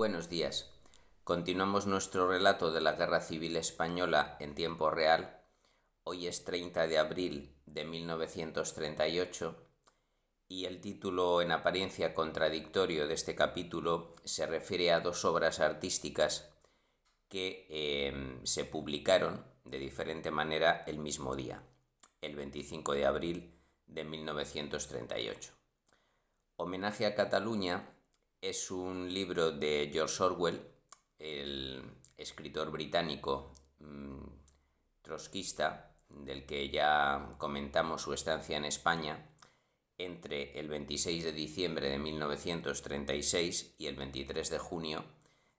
Buenos días. Continuamos nuestro relato de la Guerra Civil Española en tiempo real. Hoy es 30 de abril de 1938 y el título en apariencia contradictorio de este capítulo se refiere a dos obras artísticas que se publicaron de diferente manera el mismo día, el 25 de abril de 1938. Homenaje a Cataluña es un libro de George Orwell, el escritor británico trotskista, del que ya comentamos su estancia en España entre el 26 de diciembre de 1936 y el 23 de junio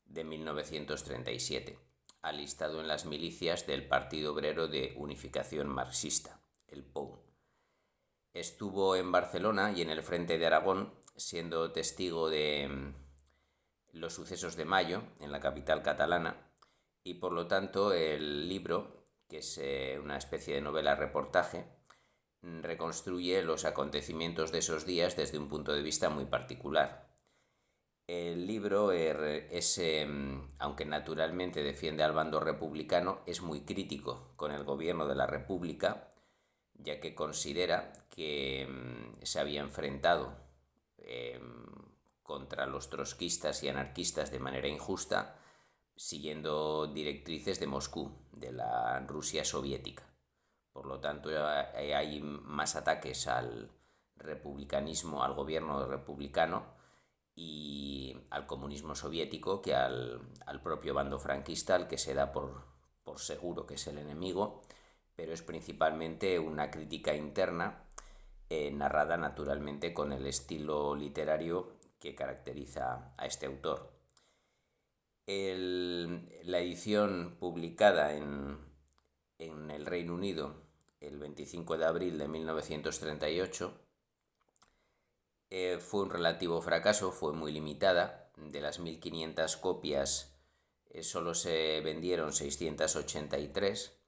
de 1937, alistado en las milicias del Partido Obrero de Unificación Marxista, el POU. Estuvo en Barcelona y en el frente de Aragón, siendo testigo de los sucesos de mayo en la capital catalana, y por lo tanto el libro, que es una especie de novela-reportaje, reconstruye los acontecimientos de esos días desde un punto de vista muy particular. El libro aunque naturalmente defiende al bando republicano, es muy crítico con el gobierno de la República, ya que considera que se había enfrentado contra los trotskistas y anarquistas de manera injusta, siguiendo directrices de Moscú, de la Rusia soviética. Por lo tanto, hay más ataques al republicanismo, al gobierno republicano y al comunismo soviético que al propio bando franquista, al que se da por seguro que es el enemigo, pero es principalmente una crítica interna narrada naturalmente con el estilo literario que caracteriza a este autor. La edición publicada en el Reino Unido el 25 de abril de 1938 fue un relativo fracaso, fue muy limitada. De las 1.500 copias solo se vendieron 683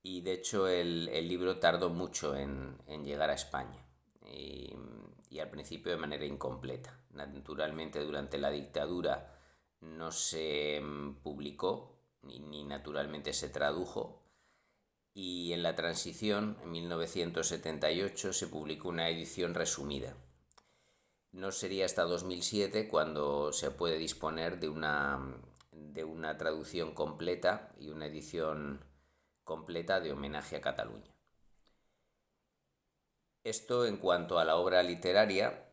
y de hecho el libro tardó mucho en llegar a España y al principio de manera incompleta. Naturalmente durante la dictadura no se publicó ni naturalmente se tradujo, y en la transición, en 1978, se publicó una edición resumida. No sería hasta 2007 cuando se puede disponer de una traducción completa y una edición completa de Homenaje a Cataluña. Esto en cuanto a la obra literaria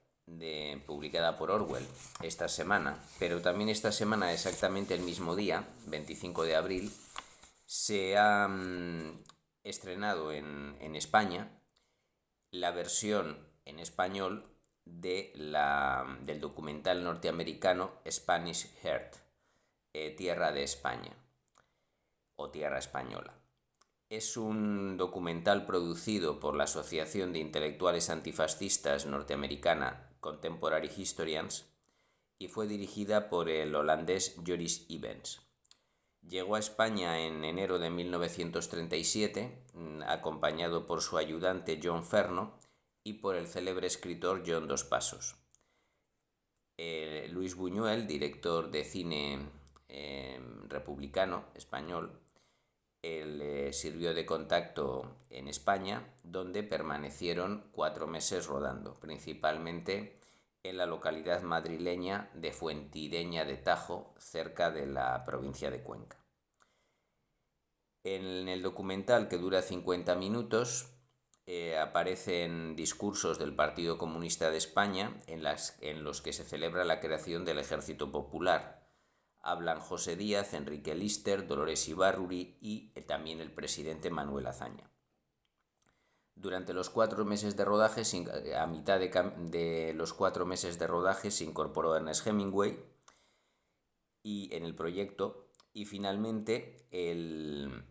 publicada por Orwell esta semana, pero también esta semana, exactamente el mismo día, 25 de abril, se ha estrenado en España la versión en español del documental norteamericano Spanish Heart, Tierra de España o Tierra Española. Es un documental producido por la Asociación de Intelectuales Antifascistas norteamericana Contemporary Historians y fue dirigida por el holandés Joris Ivens. Llegó a España en enero de 1937, acompañado por su ayudante John Ferno y por el célebre escritor John Dos Passos. Luis Buñuel, director de cine republicano español, sirvió de contacto en España, donde permanecieron 4 meses rodando, principalmente en la localidad madrileña de Fuentideña de Tajo, cerca de la provincia de Cuenca. En el documental, que dura 50 minutos, aparecen discursos del Partido Comunista de España en los que se celebra la creación del Ejército Popular. Hablan José Díaz, Enrique Lister, Dolores Ibárruri y también el presidente Manuel Azaña. Durante los 4 meses de rodaje, a mitad de los 4 meses de rodaje, se incorporó Ernest Hemingway en el proyecto, y finalmente el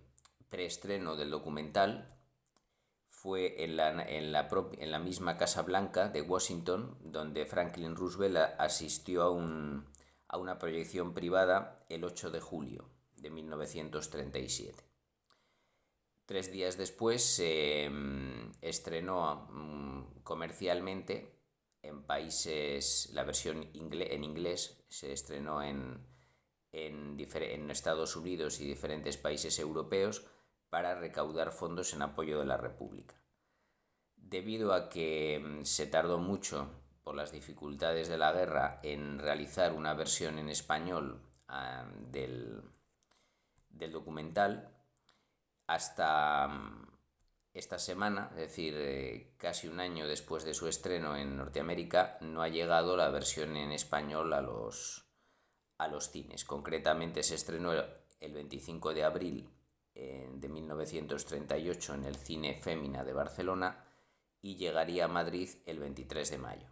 preestreno del documental fue en la misma Casa Blanca de Washington, donde Franklin Roosevelt asistió a una proyección privada el 8 de julio de 1937. 3 días después se estrenó comercialmente en países, la versión en inglés se estrenó en Estados Unidos y diferentes países europeos para recaudar fondos en apoyo de la República. Debido a que se tardó mucho por las dificultades de la guerra en realizar una versión en español del documental, hasta esta semana, es decir, casi un año después de su estreno en Norteamérica, no ha llegado la versión en español a los cines. Concretamente se estrenó el 25 de abril de 1938 en el Cine Fémina de Barcelona y llegaría a Madrid el 23 de mayo.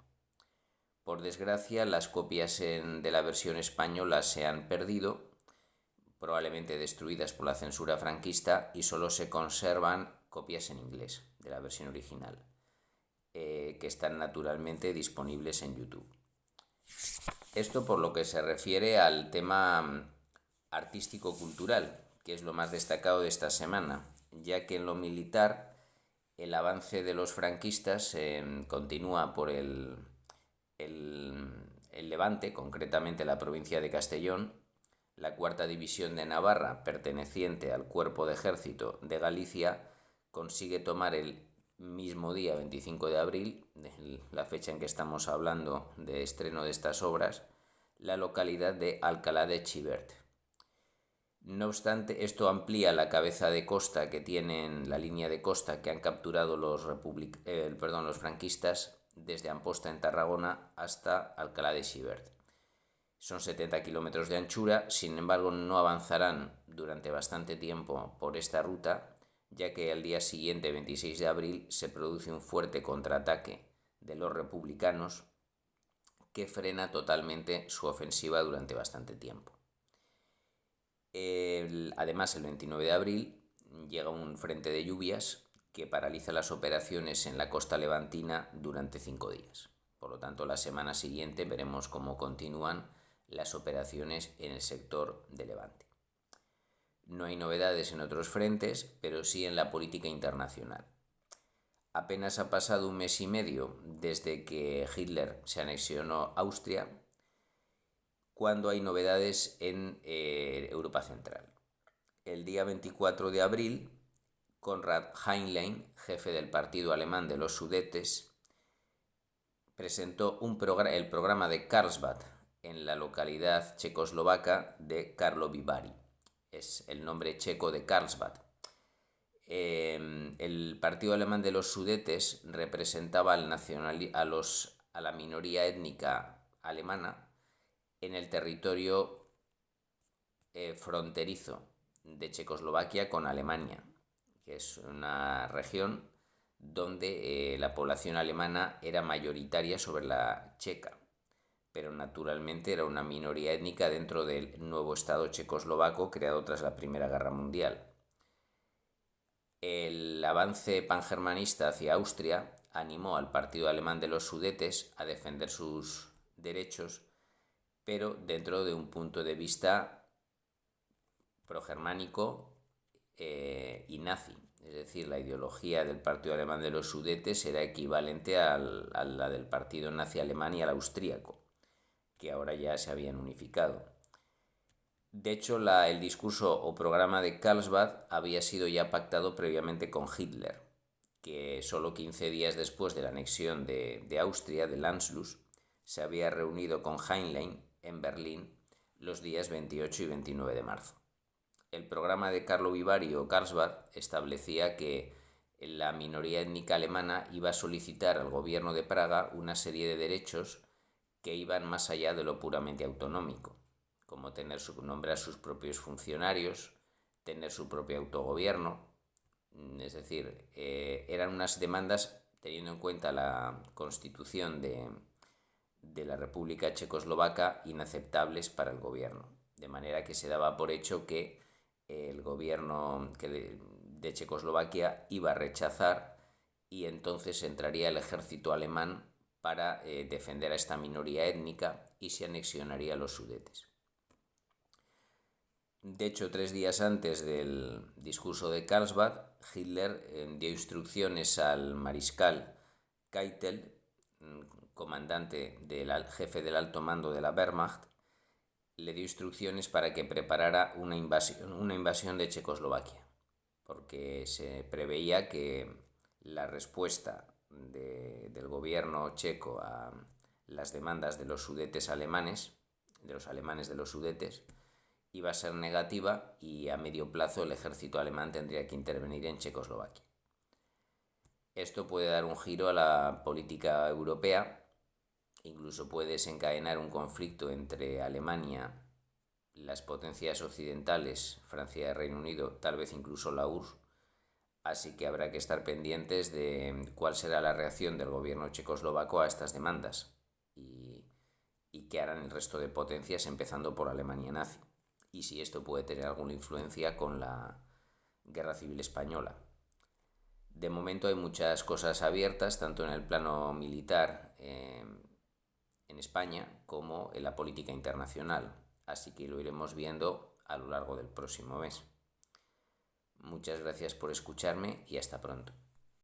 Por desgracia, las copias de la versión española se han perdido, probablemente destruidas por la censura franquista, y solo se conservan copias en inglés de la versión original, que están naturalmente disponibles en YouTube. Esto por lo que se refiere al tema artístico-cultural, que es lo más destacado de esta semana, ya que en lo militar el avance de los franquistas continúa por el Levante, concretamente la provincia de Castellón. La cuarta división de Navarra, perteneciente al Cuerpo de Ejército de Galicia, consigue tomar el mismo día, 25 de abril, la fecha en que estamos hablando de estreno de estas obras, la localidad de Alcalá de Xivert. No obstante, esto amplía la cabeza de costa que tienen, la línea de costa que han capturado los franquistas desde Amposta en Tarragona hasta Alcalá de Xivert. Son 70 kilómetros de anchura, sin embargo no avanzarán durante bastante tiempo por esta ruta, ya que al día siguiente, 26 de abril, se produce un fuerte contraataque de los republicanos que frena totalmente su ofensiva durante bastante tiempo. Además, el 29 de abril llega un frente de lluvias que paraliza las operaciones en la costa levantina durante 5 días. Por lo tanto, la semana siguiente veremos cómo continúan las operaciones en el sector de Levante. No hay novedades en otros frentes, pero sí en la política internacional. Apenas ha pasado un mes y medio desde que Hitler se anexionó Austria, cuando hay novedades en Europa Central. El día 24 de abril, Konrad Heinlein, jefe del partido alemán de los Sudetes, presentó el programa de Karlsbad en la localidad checoslovaca de Karlovy Vary. Es el nombre checo de Karlsbad. El partido alemán de los Sudetes representaba a la minoría étnica alemana en el territorio fronterizo de Checoslovaquia con Alemania, que es una región donde la población alemana era mayoritaria sobre la checa, pero naturalmente era una minoría étnica dentro del nuevo Estado checoslovaco creado tras la Primera Guerra Mundial. El avance pangermanista hacia Austria animó al partido alemán de los Sudetes a defender sus derechos, pero dentro de un punto de vista progermánico y nazi. Es decir, la ideología del partido alemán de los Sudetes era equivalente a la del partido nazi alemán y al austríaco, que ahora ya se habían unificado. De hecho, el discurso o programa de Karlsbad había sido ya pactado previamente con Hitler, que solo 15 días después de la anexión de Austria, del Anschluss, se había reunido con Heinlein en Berlín los días 28 y 29 de marzo. El programa de Karlovy Vary o Karlsbad establecía que la minoría étnica alemana iba a solicitar al gobierno de Praga una serie de derechos que iban más allá de lo puramente autonómico, como nombrar sus propios funcionarios, tener su propio autogobierno. Es decir, eran unas demandas, teniendo en cuenta la constitución de la República Checoslovaca, inaceptables para el gobierno, de manera que se daba por hecho que el gobierno de Checoslovaquia iba a rechazar, y entonces entraría el ejército alemán para defender a esta minoría étnica y se anexionaría a los Sudetes. De hecho, 3 días antes del discurso de Karlsbad, Hitler dio instrucciones al mariscal Keitel, comandante jefe del alto mando de la Wehrmacht, le dio instrucciones para que preparara una invasión de Checoslovaquia, porque se preveía que la respuesta del gobierno checo a las demandas de los Sudetes alemanes, de los alemanes de los Sudetes, iba a ser negativa y a medio plazo el ejército alemán tendría que intervenir en Checoslovaquia. Esto puede dar un giro a la política europea, incluso puede desencadenar un conflicto entre Alemania, las potencias occidentales, Francia y Reino Unido, tal vez incluso la URSS, así que habrá que estar pendientes de cuál será la reacción del gobierno checoslovaco a estas demandas y qué harán el resto de potencias, empezando por Alemania nazi, y si esto puede tener alguna influencia con la Guerra Civil Española. De momento hay muchas cosas abiertas, tanto en el plano militar en España como en la política internacional, así que lo iremos viendo a lo largo del próximo mes. Muchas gracias por escucharme y hasta pronto.